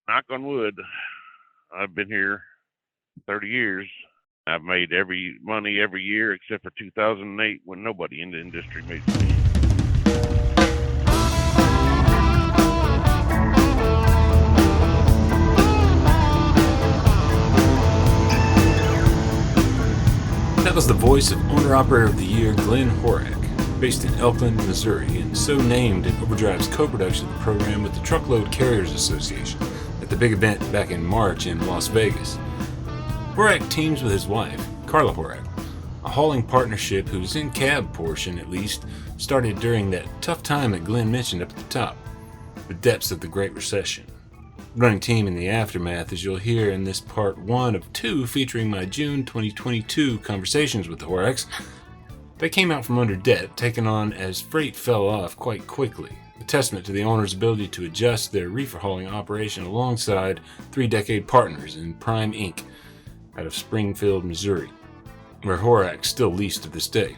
knock on wood, I've been here 30 years. I've made every money every year except for 2008 when nobody in the industry made money. That was the voice of owner-operator of the year, Glen Horack, based in Elkland, Missouri, and so named in Overdrive's co-production of the program with the Truckload Carriers Association at the big event back in March in Las Vegas. Horack teams with his wife, Karla Horack, a hauling partnership whose in-cab portion, at least, started during that tough time that Glen mentioned up at the top, the depths of the Great Recession. Running team in the aftermath, as you'll hear in this part 1 of 2 featuring my June 2022 conversations with the Horacks. They came out from under debt, taken on as freight fell off quite quickly, a testament to the owner's ability to adjust their reefer-hauling operation alongside 3-decade partners in Prime Inc. out of Springfield, Missouri, where Horacks still leased to this day.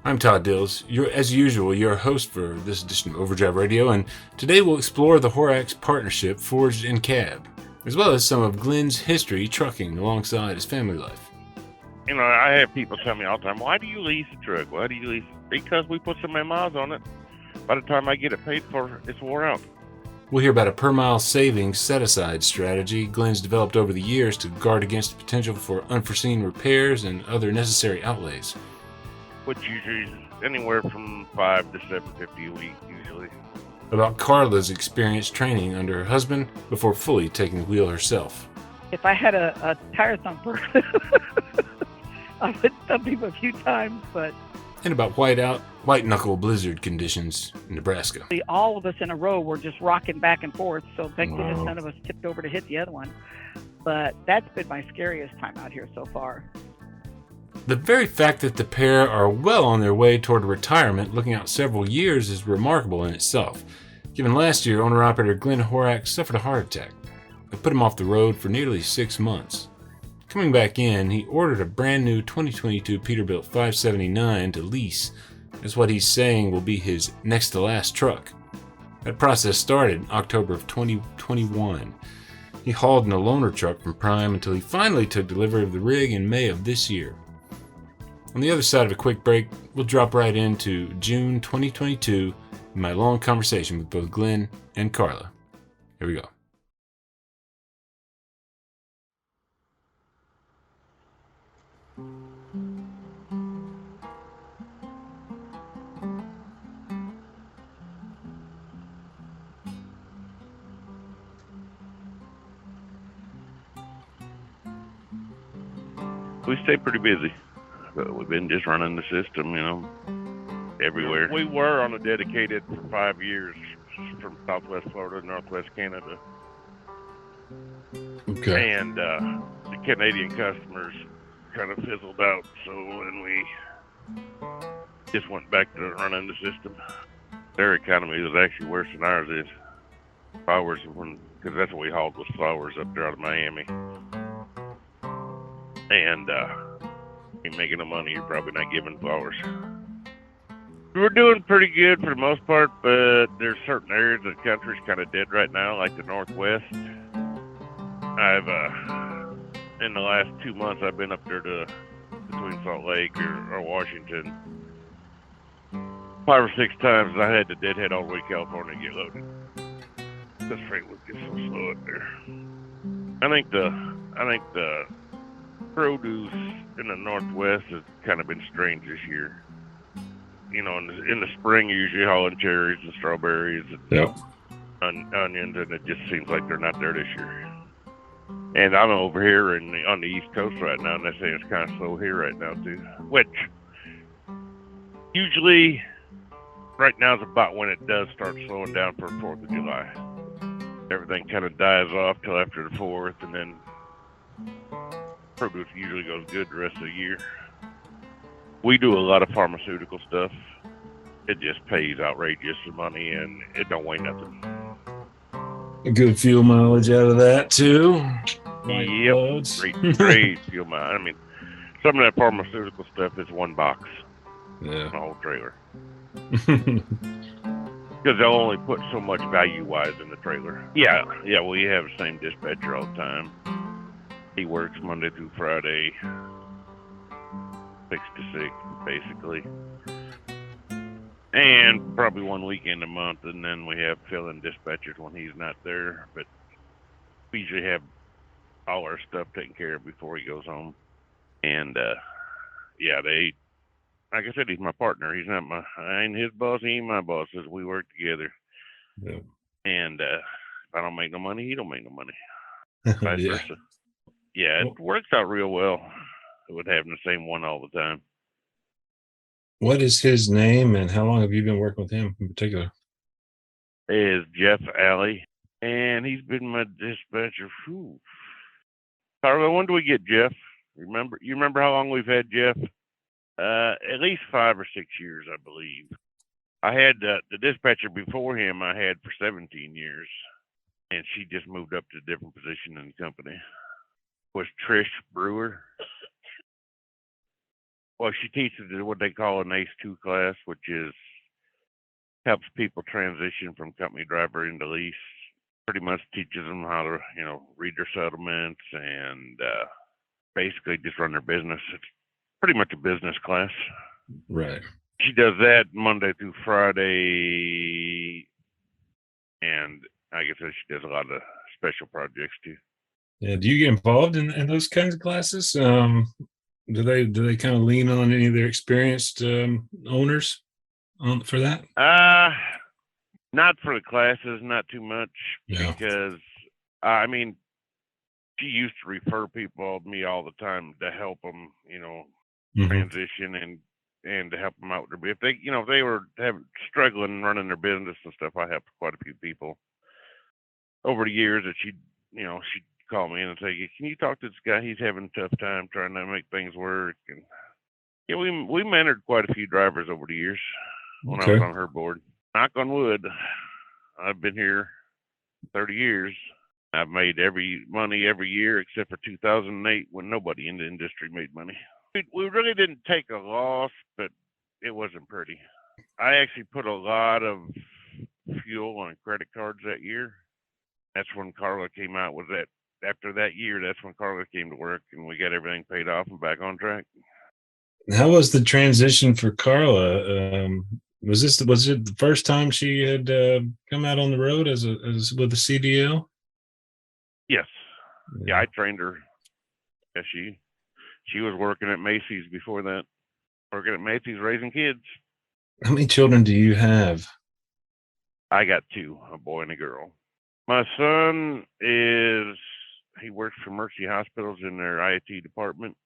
I'm Todd Dills, as usual, your host for this edition of Overdrive Radio, and today we'll explore the Horacks partnership forged in cab, as well as some of Glen's history trucking alongside his family life. You know, I have people tell me all the time, why do you lease a truck? Why do you lease? Because we put so many miles on it. By the time I get it paid for, it's wore out. We'll hear about a per-mile savings set-aside strategy Glen's developed over the years to guard against the potential for unforeseen repairs and other necessary outlays. Which usually is anywhere from $5 to $7.50 a week, usually. About Karla's experience training under her husband before fully taking the wheel herself. If I had a tire thumper, I would thump him a few times, but... And about white-knuckle blizzard conditions in Nebraska. All of us in a row were just rocking back and forth, so thank goodness none of us tipped over to hit the other one. But that's been my scariest time out here so far. The very fact that the pair are well on their way toward retirement, looking out several years, is remarkable in itself, given last year owner-operator Glen Horack suffered a heart attack that put him off the road for nearly 6 months. Coming back in, he ordered a brand new 2022 Peterbilt 579 to lease as what he's saying will be his next to last truck. That process started in October of 2021. He hauled in a loaner truck from Prime until he finally took delivery of the rig in May of this year. On the other side of a quick break, we'll drop right into June 2022 in my long conversation with both Glen and Karla. Here we go. We stay pretty busy. But we've been just running the system, you know, everywhere. We were on a dedicated for 5 years from Southwest Florida to Northwest Canada. Okay. And the Canadian customers kind of fizzled out, so then we just went back to running the system. Their economy was actually worse than ours is. Flowers, because that's what we hauled was flowers up there out of Miami. And ain't making no money, you're probably not giving flowers. We're doing pretty good for the most part, but there's certain areas of the country's kind of dead right now, like the Northwest. I've in the last 2 months, I've been up there to between Salt Lake or Washington 5 or 6 times, and I had to deadhead all the way to California to get loaded. This freight was just so slow up there. I think the produce in the Northwest has kind of been strange this year. You know, in the spring, you're usually hauling cherries and strawberries and onions, and it just seems like they're not there this year. And I'm over here on the East Coast right now, and they say it's kind of slow here right now, too. Which, usually, right now is about when it does start slowing down for 4th of July. Everything kind of dies off till after the 4th, and then produce usually goes good the rest of the year. We do a lot of pharmaceutical stuff. It just pays outrageous money, and it don't weigh nothing. A good fuel mileage out of that, too. Yep, great fuel mileage. I mean, some of that pharmaceutical stuff is one box. Yeah. On a whole trailer. because they'll only put so much value-wise in the trailer. Yeah, we have the same dispatcher all the time. He works Monday through Friday, 6 to 6, basically. And probably one weekend a month, and then we have fill-in dispatchers when he's not there. But we usually have all our stuff taken care of before he goes home. And, like I said, he's my partner. He's not I ain't his boss, he ain't my boss. We work together. Yeah. And if I don't make no money, he don't make no money. Vice Yeah. versa. Yeah, it works out real well with having the same one all the time. What is his name, and how long have you been working with him in particular? Is Jeff Alley, and he's been my dispatcher. Karla, when do we get Jeff? You remember how long we've had Jeff? At least 5 or 6 years, I believe. I had the dispatcher before him. I had for 17 years, and she just moved up to a different position in the company. Was Trish Brewer. Well, she teaches what they call an ACE 2 class, which helps people transition from company driver into lease. Pretty much teaches them how to, read their settlements and basically just run their business. It's pretty much a business class. Right. She does that Monday through Friday, and like I said, she does a lot of special projects too. Yeah. Do you get involved in those kinds of classes? Do they kind of lean on any of their experienced owners for that? Not for the classes, not too much, Yeah. because she used to refer people to me all the time to help them, transition and to help them out. If they were struggling running their business and stuff, I helped quite a few people over the years that she'd call me in and say, "Can you talk to this guy? He's having a tough time trying to make things work." And we mentored quite a few drivers over the years when I was on her board. Knock on wood, I've been here 30 years. I've made money every year except for 2008 when nobody in the industry made money. We really didn't take a loss, but it wasn't pretty. I actually put a lot of fuel on credit cards that year. That's when Karla came out with that. After that year, that's when Karla came to work, and we got everything paid off and back on track. How was the transition for Karla? Was it the first time she had come out on the road as with a CDL? Yes. Yeah, I trained her. Yeah, she was working at Macy's before that. Working at Macy's raising kids. How many children do you have? I got 2, a boy and a girl. My son he works for Mercy Hospitals in their IT department.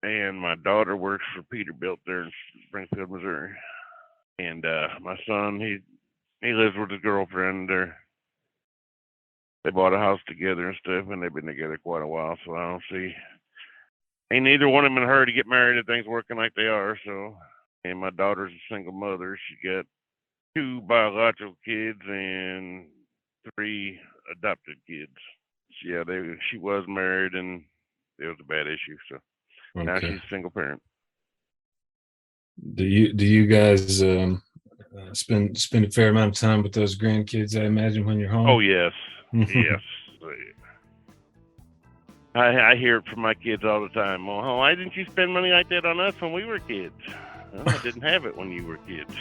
And my daughter works for Peterbilt there in Springfield, Missouri. And my son, he lives with his girlfriend there. They bought a house together and stuff, and they've been together quite a while, so I don't see. Ain't neither one of them in a hurry to get married if things working like they are, so. And my daughter's a single mother. She got 2 biological kids and 3 adopted kids. Yeah, she was married, and it was a bad issue, so. Okay. Now she's a single parent. Do you guys spend a fair amount of time with those grandkids, I imagine, when you're home? Oh, yes. Yes. I hear it from my kids all the time. Well, why didn't you spend money like that on us when we were kids? Well, I didn't have it when you were kids.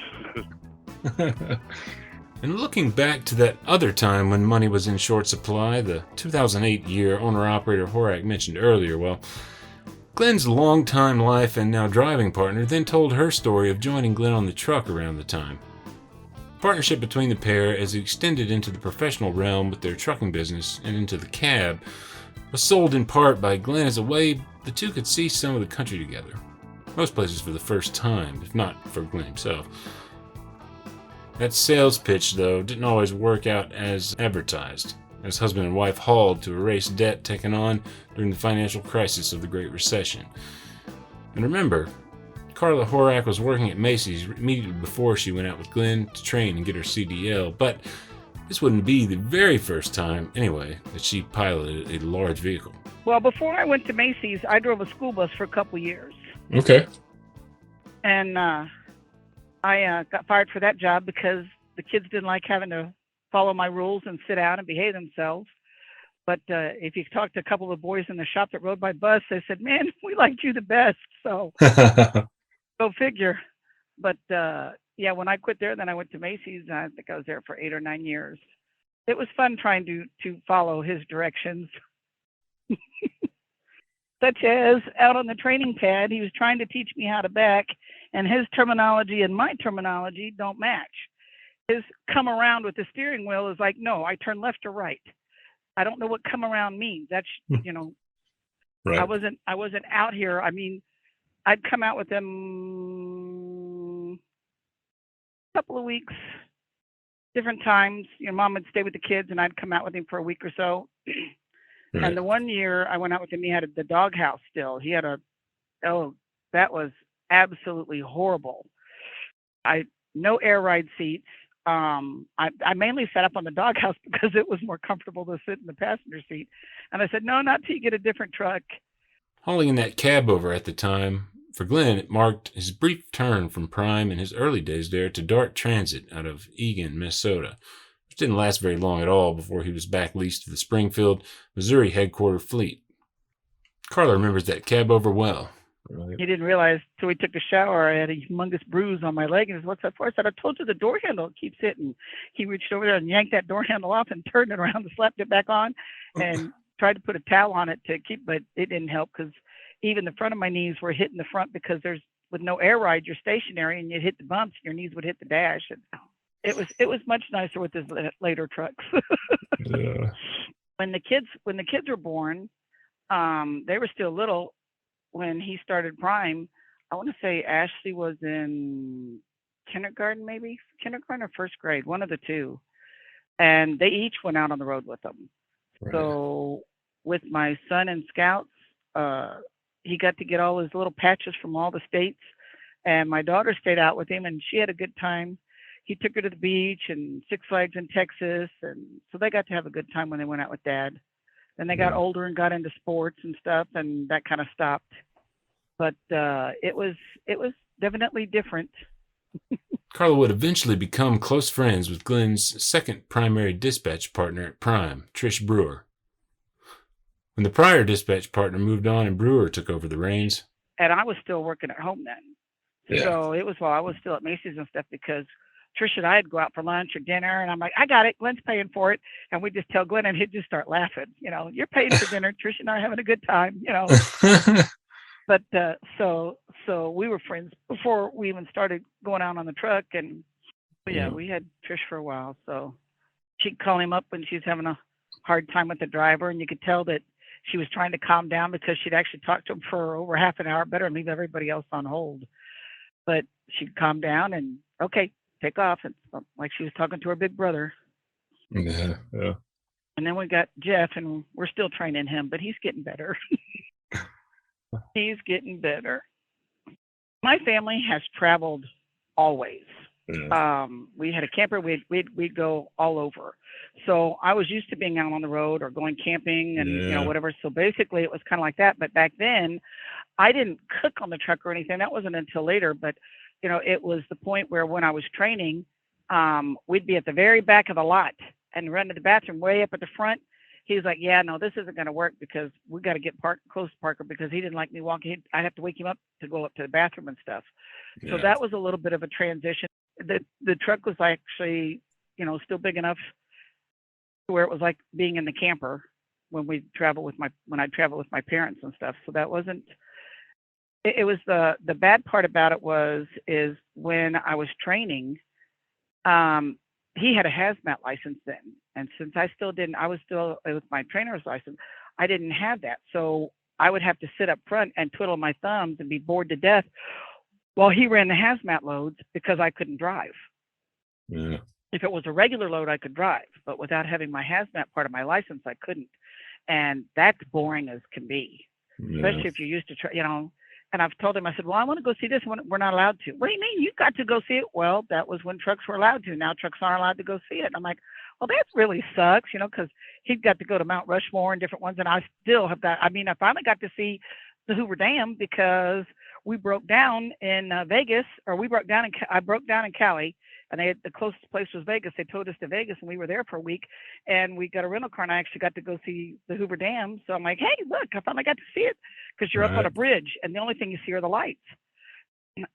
And looking back to that other time when money was in short supply, the 2008 year owner-operator Horack mentioned earlier, well, Glen's longtime life and now driving partner then told her story of joining Glen on the truck around the time. Partnership between the pair, as it extended into the professional realm with their trucking business and into the cab, was sold in part by Glen as a way the two could see some of the country together. Most places for the first time, if not for Glen himself. That sales pitch, though, didn't always work out as advertised, as husband and wife hauled to erase debt taken on during the financial crisis of the Great Recession. And remember, Karla Horack was working at Macy's immediately before she went out with Glen to train and get her CDL, but this wouldn't be the very first time, anyway, that she piloted a large vehicle. Well, before I went to Macy's, I drove a school bus for a couple years. Okay. And I got fired for that job because the kids didn't like having to follow my rules and sit down and behave themselves. But if you talk to a couple of boys in the shop that rode by bus, they said, man, we liked you the best. So go figure. But yeah, when I quit there, then I went to Macy's. I think I was there for 8 or 9 years. It was fun trying to follow his directions. Such as out on the training pad, he was trying to teach me how to back, and his terminology and my terminology don't match. His come around with the steering wheel is like, no, I turn left or right. I don't know what come around means. That's, you know, Right. I wasn't out here. I mean, I'd come out with them a couple of weeks, different times. You know, Mom would stay with the kids and I'd come out with him for a week or so. Right. And the one year I went out with him, he had the doghouse still. He had that was absolutely horrible. No air ride seats. I mainly sat up on the doghouse because it was more comfortable to sit in the passenger seat. And I said, no, not till you get a different truck. Hauling in that cab over at the time, for Glenn, it marked his brief turn from Prime in his early days there to Dart Transit out of Eagan, Minnesota, which didn't last very long at all before he was back leased to the Springfield, Missouri headquarter fleet. Karla remembers that cab over well. Right. He didn't realize till we took a shower, I had a humongous bruise on my leg. And he said, what's that for? I said, I told you the door handle keeps hitting. He reached over there and yanked that door handle off and turned it around and slapped it back on and tried to put a towel on it to keep, but it didn't help because even the front of my knees were hitting the front because with no air ride, you're stationary and you hit the bumps, your knees would hit the dash. And it was much nicer with his later trucks. Yeah. When the kids were born, they were still little. When he started Prime, I want to say Ashley was in kindergarten or first grade, one of the two. And they each went out on the road with them. Right. So with my son in Scouts, he got to get all his little patches from all the states. And my daughter stayed out with him and she had a good time. He took her to the beach and Six Flags in Texas. And so they got to have a good time when they went out with Dad. Then they got older and got into sports and stuff, and that kind of stopped. But it was definitely different. Karla would eventually become close friends with Glenn's second primary dispatch partner at Prime, Trish Brewer. When the prior dispatch partner moved on and Brewer took over the reins. And I was still working at home then. Yeah. So it was while I was still at Macy's and stuff because Trish and I'd go out for lunch or dinner, and I'm like, I got it. Glenn's paying for it. And we just tell Glenn, and he'd just start laughing. You know, you're paying for dinner. Trish and I are having a good time, you know. But so we were friends before we even started going out on the truck. And yeah, we had Trish for a while. So she'd call him up when she's having a hard time with the driver, and you could tell that she was trying to calm down because she'd actually talked to him for over half an hour, better leave everybody else on hold. But she'd calm down and, okay, take off. It's like she was talking to her big brother. Yeah. And then we got Jeff, and we're still training him, but he's getting better. He's getting better. My family has traveled always. Yeah. We had a camper. We'd go all over. So I was used to being out on the road or going camping and you know whatever. So basically it was kind of like that. But back then, I didn't cook on the truck or anything. That wasn't until later. But you know, it was the point where when I was training, we'd be at the very back of the lot and run to the bathroom way up at the front. He was like, yeah, no, this isn't going to work because we got to get close to Parker because he didn't like me walking. I'd have to wake him up to go up to the bathroom and stuff. Yeah. So that was a little bit of a transition. The truck was actually, you know, still big enough to where it was like being in the camper when I travel with my parents and stuff. So that wasn't. It was the bad part about it is when I was training, he had a hazmat license then. And since I was still with my trainer's license, I didn't have that. So I would have to sit up front and twiddle my thumbs and be bored to death while he ran the hazmat loads because I couldn't drive. Yeah. If it was a regular load, I could drive, but without having my hazmat part of my license, I couldn't. And that's boring as can be, especially if you're used to, you know. And I've told him, I said, well, I want to go see this one. We're not allowed to. What do you mean? You got to go see it. Well, that was when trucks were allowed to. Now trucks aren't allowed to go see it. And I'm like, well, that really sucks, you know, because he'd got to go to Mount Rushmore and different ones. And I still have got, I finally got to see the Hoover Dam because we broke down in Vegas, or I broke down in Cali, and the closest place was Vegas. They towed us to Vegas, and we were there for a week, and we got a rental car, and I actually got to go see the Hoover Dam. So I'm like, hey, look, I finally got to see it, because you're up on a bridge, and the only thing you see are the lights.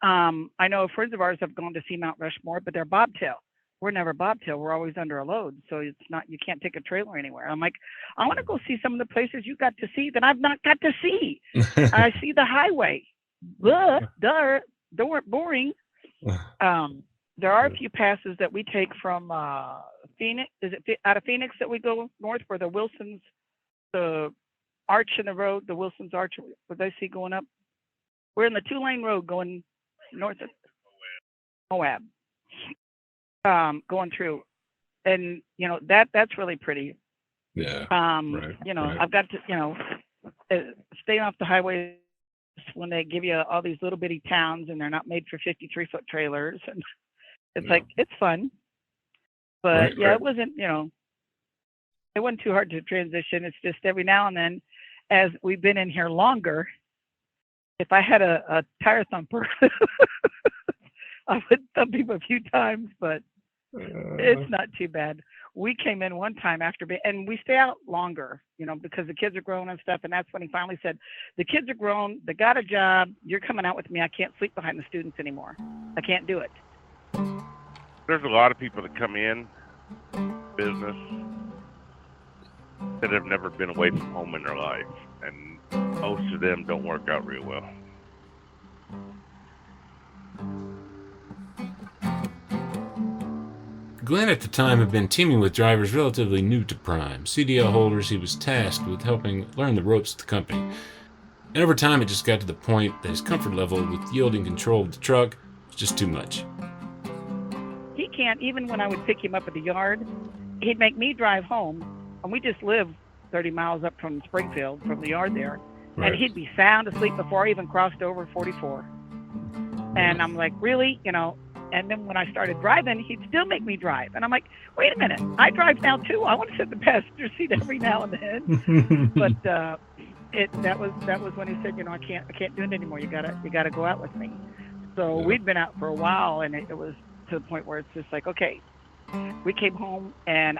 I know friends of ours have gone to see Mount Rushmore, but they're bobtail. We're never bobtail. We're always under a load, so you can't take a trailer anywhere. I'm like, I want to go see some of the places you got to see that I've not got to see. I see the highway. They weren't boring. There are a few passes that we take from Phoenix. Is it out of Phoenix that we go north, where the Wilsons, the arch in the road, the Wilsons Arch, what I see going up? We're in the 2-lane road going north of Moab. Going through, and that's really pretty. Yeah. I've got to stay off the highways when they give you all these little bitty towns, and they're not made for 53-foot trailers, and it's like, it's fun, but it wasn't it wasn't too hard to transition. It's just every now and then, as we've been in here longer, if I had a tire thumper, I would thump him a few times, but it's not too bad. We came in one time and we stay out longer, because the kids are grown and stuff. And that's when he finally said, the kids are grown, they got a job, you're coming out with me. I can't sleep behind the students anymore. I can't do it. There's a lot of people that come in business that have never been away from home in their life. And most of them don't work out real well. Glenn at the time had been teaming with drivers relatively new to Prime, CDL holders he was tasked with helping learn the ropes of the company. And over time it just got to the point that his comfort level with yielding control of the truck was just too much. He can't, even when I would pick him up at the yard, he'd make me drive home, and we just live 30 miles up from Springfield, from the yard there, and he'd be sound asleep before I even crossed over 44. And I'm like, really? And then when I started driving, he'd still make me drive. And I'm like, wait a minute, I drive now too. I want to sit in the passenger seat every now and then. But that was when he said, I can't do it anymore. You gotta go out with me. So we'd been out for a while, and it was to the point where it's just like, okay. We came home, and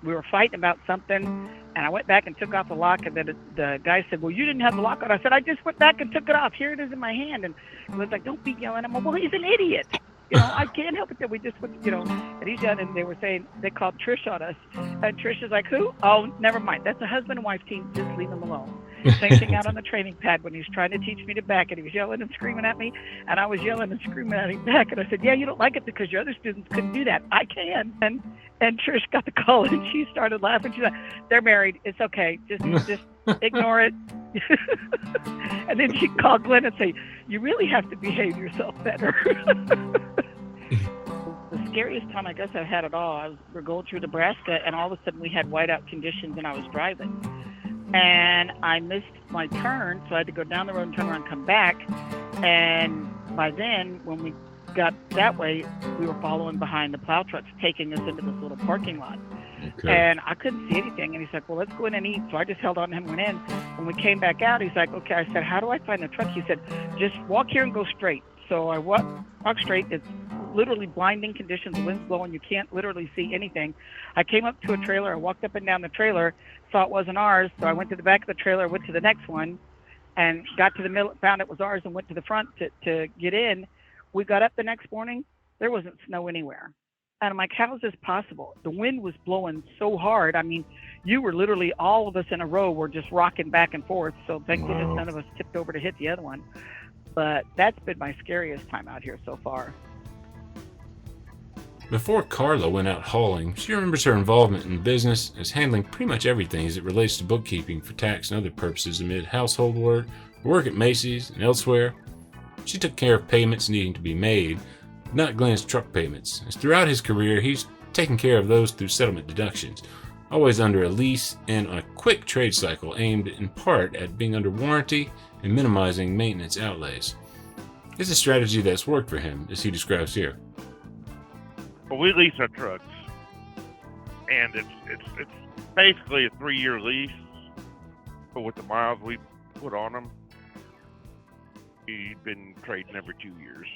we were fighting about something, and I went back and took off the lock, and then the guy said, well, you didn't have the lock on. I said, I just went back and took it off. Here it is in my hand. And he was like, don't be yelling. I'm like, well, he's an idiot. I can't help it that we just went, and he's yelling, and they were saying, they called Trish on us. And Trish is like, who? Oh, never mind. That's a husband and wife team. Just leave them alone. Same thing out on the training pad when he was trying to teach me to back, and he was yelling and screaming at me, and I was yelling and screaming at him back. And I said, yeah, you don't like it because your other students couldn't do that. I can. And Trish got the call, and she started laughing. She's like, they're married. It's okay. Just ignore it. And then she'd call Glenn and say, you really have to behave yourself better. The scariest time I guess I've had at all, we're going through Nebraska, and all of a sudden we had whiteout conditions, and I was driving. And I missed my turn, so I had to go down the road and turn around and come back. And by then, when we got that way, we were following behind the plow trucks, taking us into this little parking lot. Okay. And I couldn't see anything. And he's like, well, let's go in and eat. So I just held on to him and went in. When we came back out, he's like, okay. I said, how do I find the truck? He said, just walk here and go straight. So I walked straight. It's literally blinding conditions. The wind's blowing. You can't literally see anything. I came up to a trailer. I walked up and down the trailer, saw it wasn't ours. So I went to the back of the trailer, went to the next one, and got to the middle, found it was ours, and went to the front to get in. We got up the next morning. There wasn't snow anywhere. And I'm like, how is this possible? The wind was blowing so hard. I mean, you were literally, all of us in a row were just rocking back and forth. So thank goodness none of us tipped over to hit the other one. But that's been my scariest time out here so far. Before Karla went out hauling, she remembers her involvement in the business as handling pretty much everything as it relates to bookkeeping for tax and other purposes amid household work at Macy's and elsewhere. She took care of payments needing to be made, not Glenn's truck payments, as throughout his career he's taken care of those through settlement deductions, always under a lease and on a quick trade cycle aimed in part at being under warranty and minimizing maintenance outlays. It's a strategy that's worked for him, as he describes here. Well, we lease our trucks, and it's basically a 3-year lease, but with the miles we put on them, We've been trading every 2 years.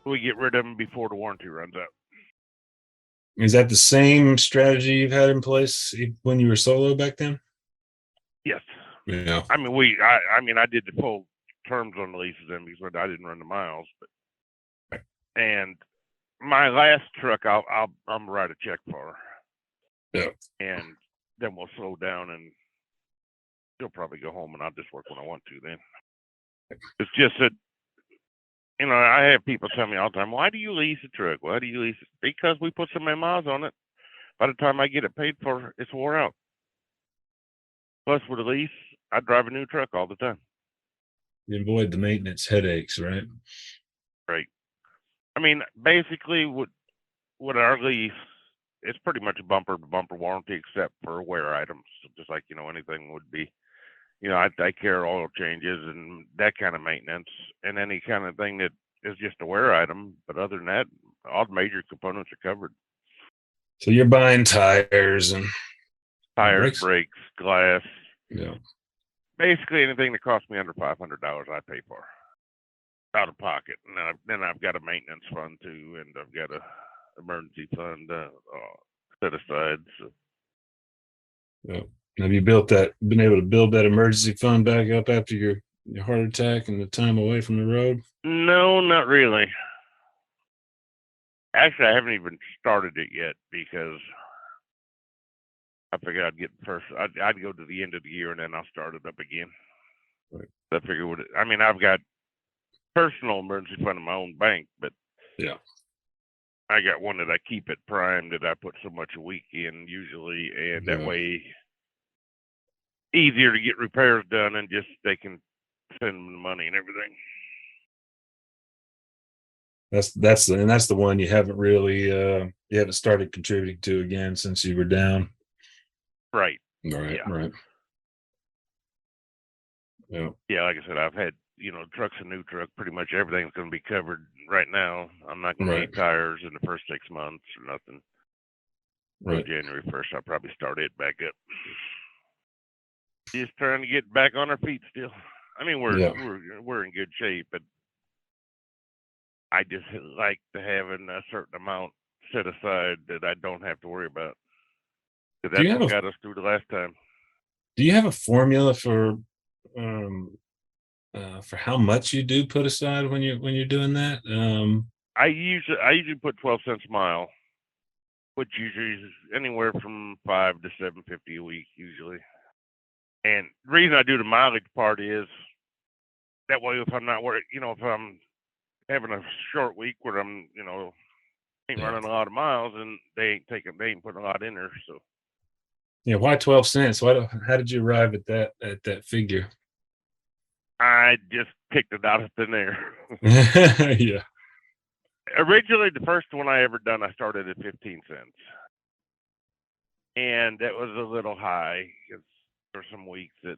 We get rid of them before the warranty runs out. Is that the same strategy you've had in place when you were solo back then? Yes. Yeah. I mean, I did the full terms on the leases then because I didn't run the miles. And my last truck, I'm write a check for. Yeah. And then we'll slow down and she'll probably go home and I'll just work when I want to then. It's just that, I have people tell me all the time, why do you lease a truck? Why do you lease it? Because we put so many miles on it. By the time I get it paid for, it's wore out. Plus, with a lease, I drive a new truck all the time. You avoid the maintenance headaches, right? Right. I mean, basically, with our lease, it's pretty much a bumper-to-bumper warranty except for wear items, just like, anything would be. I take care of oil changes and that kind of maintenance and any kind of thing that is just a wear item. But other than that, all the major components are covered. So you're buying tires, brakes, glass. Yeah. Basically anything that costs me under $500, I pay for out of pocket. And then I've got a maintenance fund too, and I've got a emergency fund set aside. So. Yeah. Have you been able to build that emergency fund back up after your heart attack and the time away from the road? No, not really. Actually, I haven't even started it yet because I figured I'd get first. I'd go to the end of the year and then I'll start it up again. Right. I figure I've got personal emergency fund in my own bank, but yeah, I got one that I keep it primed that I put so much a week in usually, and that way easier to get repairs done and just they can send them the money and everything. That's the one you haven't really you haven't started contributing to again since you were down. Right. Right. Yeah. Right. Yeah. Yeah, like I said, I've had truck's a new truck. Pretty much everything's going to be covered right now. I'm not going to need tires in the first 6 months or nothing. Right. January 1st, I'll probably start it back up. Just trying to get back on our feet still. I mean, we're in good shape, but I just like to have a certain amount set aside that I don't have to worry about. That's what got us through the last time. Do you have a formula for how much you do put aside when you're doing that? I usually put 12 cents a mile, which usually is anywhere from $5 to $7.50 a week usually. And the reason I do the mileage part is that way if I'm not worried, if I'm having a short week where I'm, ain't running a lot of miles and they ain't putting a lot in there. So. Yeah. Why 12 cents? How did you arrive at that figure? I just picked it out of thin air. Yeah. Originally, the first one I ever done, I started at 15 cents. And that was a little high because there were some weeks that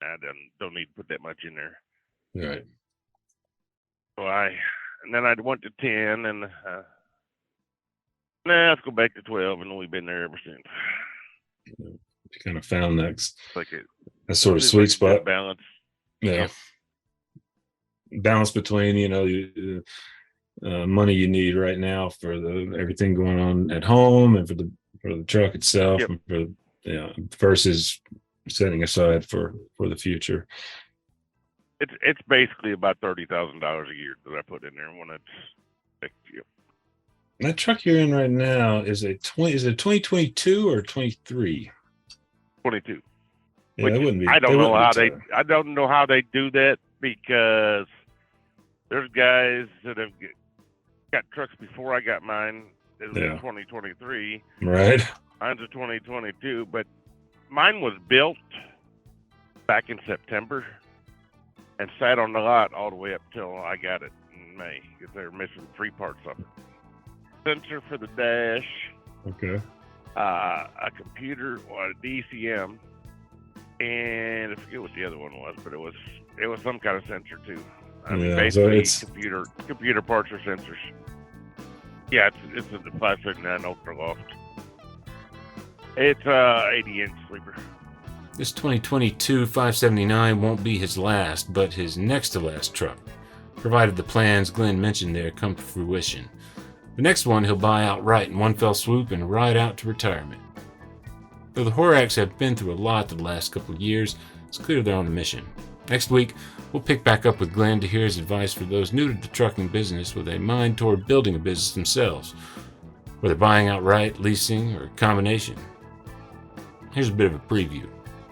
I don't need to put that much in there. Right. So and then I went to 10 and let's go back to 12, and we've been there ever since. You kind of found that sort of it's sweet like spot. Balance. Yeah. Balance between, money you need right now for everything going on at home and for the truck itself, and versus setting aside for the future. It's basically about $30,000 a year that I put in there when it's fixed. Yep. That truck you're in right now is it 2022 or 23? 22. Yeah, that wouldn't be. I don't know how they do that because there's guys that have got trucks before I got mine. It was 2023. Right. Mine's a 2022, but mine was built back in September and sat on the lot all the way up till I got it in May because they were missing 3 parts of it. Sensor for the dash. Okay. A computer or a DCM, and I forget what the other one was, but it was some kind of sensor too. I mean, basically so computer parts or sensors. Yeah, it's a 579 Ultraloft. It's 80-inch sleeper. This 2022 579 won't be his last, but his next to last truck, provided the plans Glenn mentioned there come to fruition. The next one he'll buy outright in one fell swoop and ride out to retirement. Though the Horacks have been through a lot the last couple of years, it's clear they're on a mission. Next week, we'll pick back up with Glenn to hear his advice for those new to the trucking business with a mind toward building a business themselves, whether buying outright, leasing, or a combination. Here's a bit of a preview.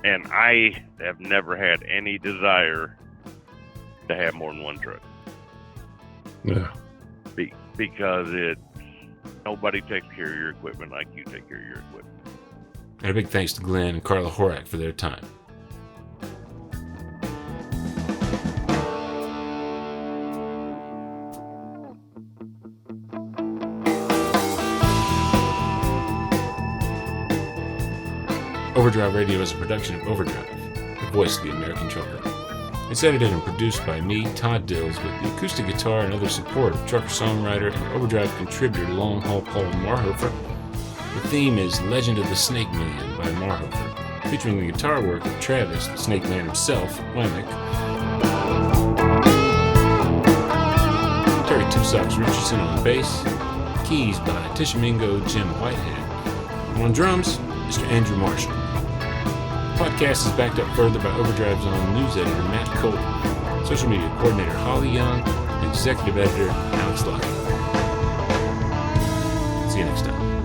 And I have never had any desire to have more than one truck. Yeah. Because nobody takes care of your equipment like you take care of your equipment. And a big thanks to Glenn and Karla Horack for their time. Overdrive Radio is a production of Overdrive, the voice of the American trucker. It's edited and produced by me, Todd Dills, with the acoustic guitar and other support of trucker-songwriter and Overdrive contributor Long Haul Paul Marhofer. The theme is Legend of the Snake Man by Marhofer, featuring the guitar work of Travis, the Snake Man himself, Wemmick. Terry Two Socks Richardson on bass, keys by Tishomingo Jim Whitehead, and on drums, Mr. Andrew Marshall. The podcast is backed up further by Overdrive's own news editor Matt Cole, social media coordinator Holly Young, and executive editor Alex Locke. See you next time.